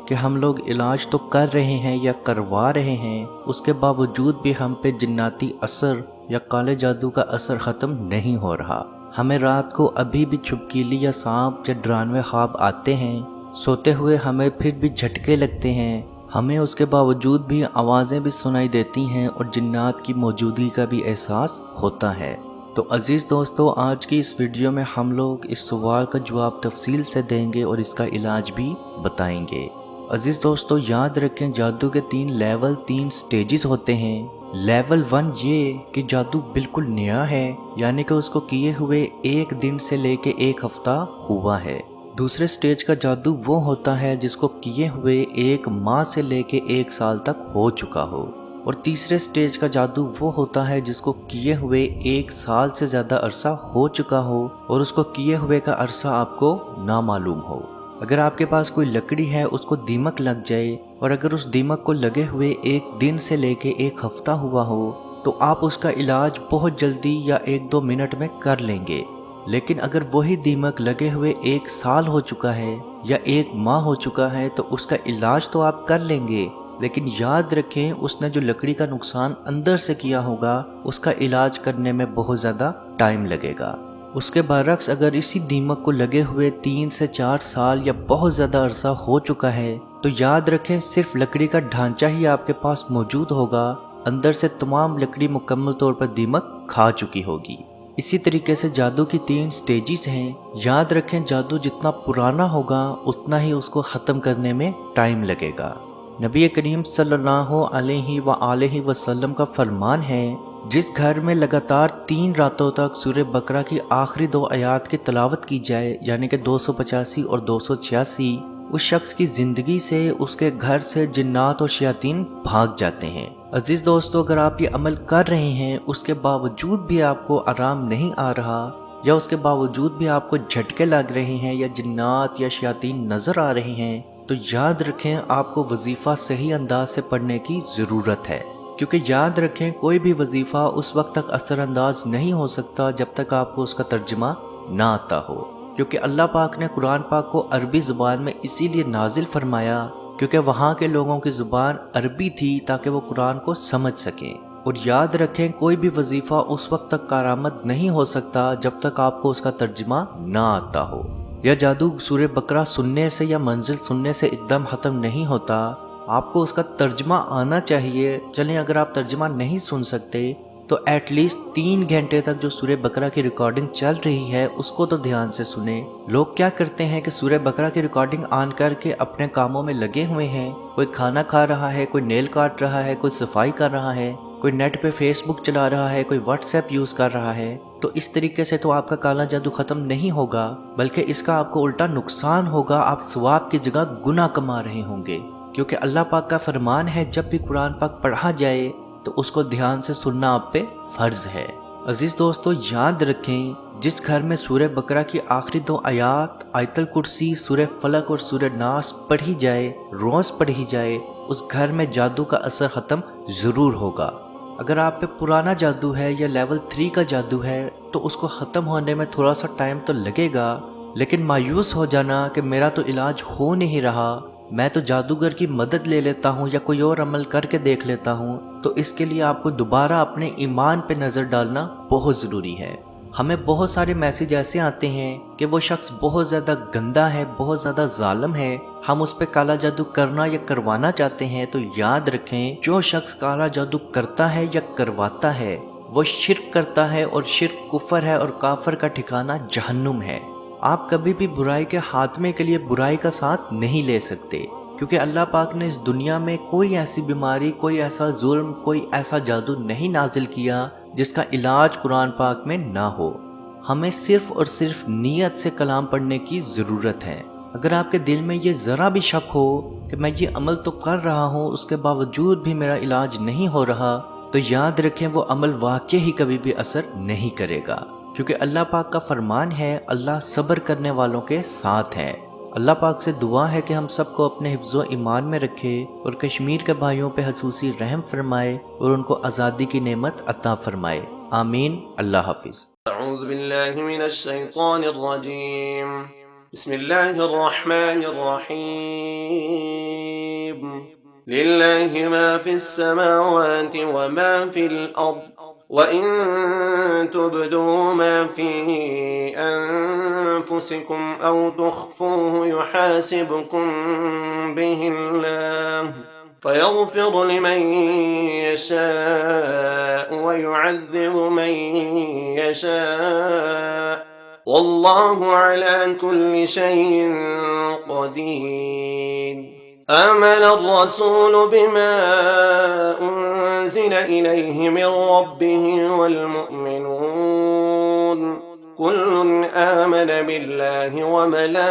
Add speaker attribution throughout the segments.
Speaker 1: کہ ہم لوگ علاج تو کر رہے ہیں یا کروا رہے ہیں، اس کے باوجود بھی ہم پہ جناتی اثر یا کالے جادو کا اثر ختم نہیں ہو رہا۔ ہمیں رات کو ابھی بھی چھپکیلی یا سانپ یا ڈرانوے خواب آتے ہیں، سوتے ہوئے ہمیں پھر بھی جھٹکے لگتے ہیں، ہمیں اس کے باوجود بھی آوازیں بھی سنائی دیتی ہیں اور جنات کی موجودگی کا بھی احساس ہوتا ہے۔ تو عزیز دوستو، آج کی اس ویڈیو میں ہم لوگ اس سوال کا جواب تفصیل سے دیں گے اور اس کا علاج بھی بتائیں گے۔ عزیز دوستو، یاد رکھیں جادو کے 3 لیول 3 سٹیجز ہوتے ہیں۔ لیول 1 یہ کہ جادو بالکل نیا ہے، یعنی کہ اس کو کیے ہوئے 1 دن سے لے کے 1 ہفتہ ہوا ہے۔ دوسرے سٹیج کا جادو وہ ہوتا ہے جس کو کیے ہوئے 1 ماہ سے لے کے 1 سال تک ہو چکا ہو، اور تیسرے سٹیج کا جادو وہ ہوتا ہے جس کو کیے ہوئے 1 سال سے زیادہ عرصہ ہو چکا ہو اور اس کو کیے ہوئے کا عرصہ آپ کو نامعلوم ہو۔ اگر آپ کے پاس کوئی لکڑی ہے، اس کو دیمک لگ جائے، اور اگر اس دیمک کو لگے ہوئے 1 دن سے لے کے 1 ہفتہ ہوا ہو، تو آپ اس کا علاج بہت جلدی یا 1-2 منٹ میں کر لیں گے۔ لیکن اگر وہی دیمک لگے ہوئے 1 سال ہو چکا ہے یا 1 ماہ ہو چکا ہے، تو اس کا علاج تو آپ کر لیں گے، لیکن یاد رکھیں اس نے جو لکڑی کا نقصان اندر سے کیا ہوگا، اس کا علاج کرنے میں بہت زیادہ ٹائم لگے گا۔ اس کے برعکس اگر اسی دیمک کو لگے ہوئے 3 سے 4 سال یا بہت زیادہ عرصہ ہو چکا ہے، تو یاد رکھیں صرف لکڑی کا ڈھانچہ ہی آپ کے پاس موجود ہوگا، اندر سے تمام لکڑی مکمل طور پر دیمک کھا چکی ہوگی۔ اسی طریقے سے جادو کی 3 سٹیجز ہیں۔ یاد رکھیں جادو جتنا پرانا ہوگا اتنا ہی اس کو ختم کرنے میں ٹائم لگے گا۔ نبی کریم صلی اللہ علیہ وآلہ وسلم کا فرمان ہے، جس گھر میں لگاتار 3 راتوں تک سورہ بقرہ کی آخری 2 آیات کی تلاوت کی جائے، یعنی کہ 285 اور 286، اس شخص کی زندگی سے، اس کے گھر سے جنات اور شیاطین بھاگ جاتے ہیں۔ عزیز دوستو، اگر آپ یہ عمل کر رہے ہیں، اس کے باوجود بھی آپ کو آرام نہیں آ رہا، یا اس کے باوجود بھی آپ کو جھٹکے لگ رہے ہیں یا جنات یا شیاطین نظر آ رہے ہیں، تو یاد رکھیں آپ کو وظیفہ صحیح انداز سے پڑھنے کی ضرورت ہے، کیونکہ یاد رکھیں کوئی بھی وظیفہ اس وقت تک اثر انداز نہیں ہو سکتا جب تک آپ کو اس کا ترجمہ نہ آتا ہو، کیونکہ اللہ پاک نے قرآن پاک کو عربی زبان میں اسی لیے نازل فرمایا کیونکہ وہاں کے لوگوں کی زبان عربی تھی، تاکہ وہ قرآن کو سمجھ سکیں۔ اور یاد رکھیں کوئی بھی وظیفہ اس وقت تک کارآمد نہیں ہو سکتا جب تک آپ کو اس کا ترجمہ نہ آتا ہو، یا جادو سورہ بقرہ سننے سے یا منزل سننے سے ایک دم ختم نہیں ہوتا، آپ کو اس کا ترجمہ آنا چاہیے۔ چلیں اگر آپ ترجمہ نہیں سن سکتے تو ایٹ لیسٹ 3 گھنٹے تک جو سورہ بقرہ کی ریکارڈنگ چل رہی ہے اس کو تو دھیان سے سنیں۔ لوگ کیا کرتے ہیں کہ سورہ بقرہ کی ریکارڈنگ آن کر کے اپنے کاموں میں لگے ہوئے ہیں، کوئی کھانا کھا رہا ہے، کوئی نیل کاٹ رہا ہے، کوئی صفائی کر رہا ہے، کوئی نیٹ پہ فیس بک چلا رہا ہے، کوئی واٹس ایپ یوز کر رہا ہے۔ تو اس طریقے سے تو آپ کا کالا جادو ختم نہیں ہوگا، بلکہ اس کا آپ کو الٹا نقصان ہوگا، آپ ثواب کی جگہ گناہ کما رہے ہوں گے، کیونکہ اللہ پاک کا فرمان ہے جب بھی قرآن پاک پڑھا جائے تو اس کو دھیان سے سننا آپ پہ فرض ہے۔ عزیز دوستو، یاد رکھیں جس گھر میں سورہ بقرہ کی آخری 2 آیات، آیت الکرسی، سورہ فلق اور سورہ ناس پڑھی جائے، روز پڑھی جائے، اس گھر میں جادو کا اثر ختم ضرور ہوگا۔ اگر آپ پہ پرانا جادو ہے یا لیول 3 کا جادو ہے تو اس کو ختم ہونے میں تھوڑا سا ٹائم تو لگے گا، لیکن مایوس ہو جانا کہ میرا تو علاج ہو نہیں رہا، میں تو جادوگر کی مدد لے لیتا ہوں یا کوئی اور عمل کر کے دیکھ لیتا ہوں، تو اس کے لیے آپ کو دوبارہ اپنے ایمان پہ نظر ڈالنا بہت ضروری ہے۔ ہمیں بہت سارے میسیج ایسے آتے ہیں کہ وہ شخص بہت زیادہ گندا ہے، بہت زیادہ ظالم ہے، ہم اس پہ کالا جادو کرنا یا کروانا چاہتے ہیں۔ تو یاد رکھیں جو شخص کالا جادو کرتا ہے یا کرواتا ہے وہ شرک کرتا ہے، اور شرک کفر ہے، اور کافر کا ٹھکانہ جہنم ہے۔ آپ کبھی بھی برائی کے خاتمے کے لیے برائی کا ساتھ نہیں لے سکتے، کیونکہ اللہ پاک نے اس دنیا میں کوئی ایسی بیماری، کوئی ایسا ظلم، کوئی ایسا جادو نہیں نازل کیا جس کا علاج قرآن پاک میں نہ ہو۔ ہمیں صرف اور صرف نیت سے کلام پڑھنے کی ضرورت ہے۔ اگر آپ کے دل میں یہ ذرا بھی شک ہو کہ میں یہ عمل تو کر رہا ہوں، اس کے باوجود بھی میرا علاج نہیں ہو رہا، تو یاد رکھیں وہ عمل واقعی ہی کبھی بھی اثر نہیں کرے گا، کیونکہ اللہ پاک کا فرمان ہے اللہ صبر کرنے والوں کے ساتھ ہے۔ اللہ پاک سے دعا ہے کہ ہم سب کو اپنے حفظ و ایمان میں رکھے اور کشمیر کے بھائیوں پہ خصوصی رحم فرمائے اور ان کو آزادی کی نعمت عطا فرمائے۔ آمین۔ اللہ حافظ۔
Speaker 2: اعوذ باللہ من الشیطان الرجیم۔ بسم الله الرحمن الرحيم لله ما في السماوات وما في الأرض وإن تبدوا ما في أنفسكم أو تخفوه يحاسبكم به الله فيغفر لمن يشاء ويعذب من يشاء والله على كل شيء قدير. آمن الرسول بما أنزل إليه من ربه والمؤمنون كل آمن بالله وملائكته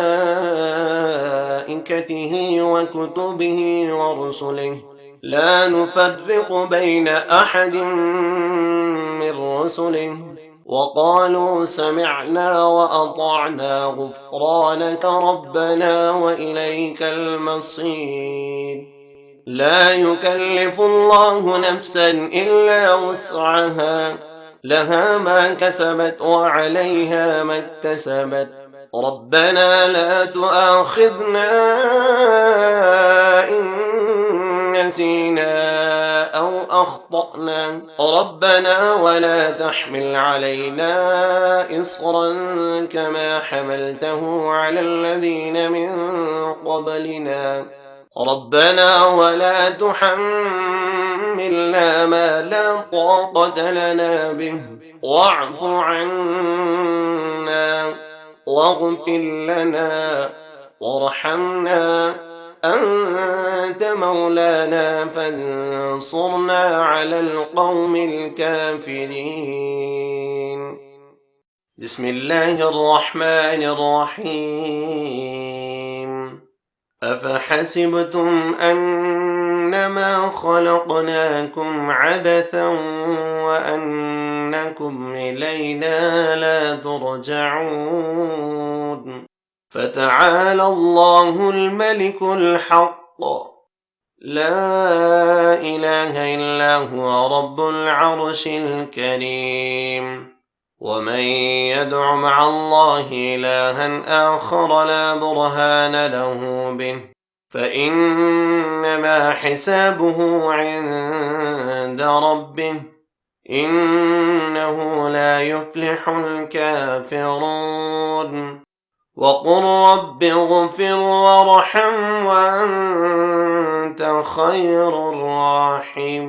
Speaker 2: وكتبه ورسله لا نفرق بين أحد من رسله وقالوا سمعنا وأطعنا غفرانك ربنا وإليك المصير. لا يكلف الله نفسا إلا وسعها لها ما كسبت وعليها ما اكتسبت ربنا لا تؤاخذنا إن نسينا أو أخطأنا ربنا ولا تحمل علينا إصرا كما حملته على الذين من قبلنا ربنا ولا تحملنا ما لا طاقة لنا به واعف عنا واغفر لنا وارحمنا أنت مولانا فانصرنا على القوم الكافرين. بسم الله الرحمن الرحيم أفحسبتم أنما خلقناكم عبثا وأنكم إلينا لا ترجعون فتعالى الله الملك الحق لا إله إلا هو رب العرش الكريم. ومن يدع مع الله إلها آخر لا برهان له به فإنما حسابه عند ربه إنه لا يفلح الكافرون. وقل رب اغفر وارحم وأنت خير الراحمين.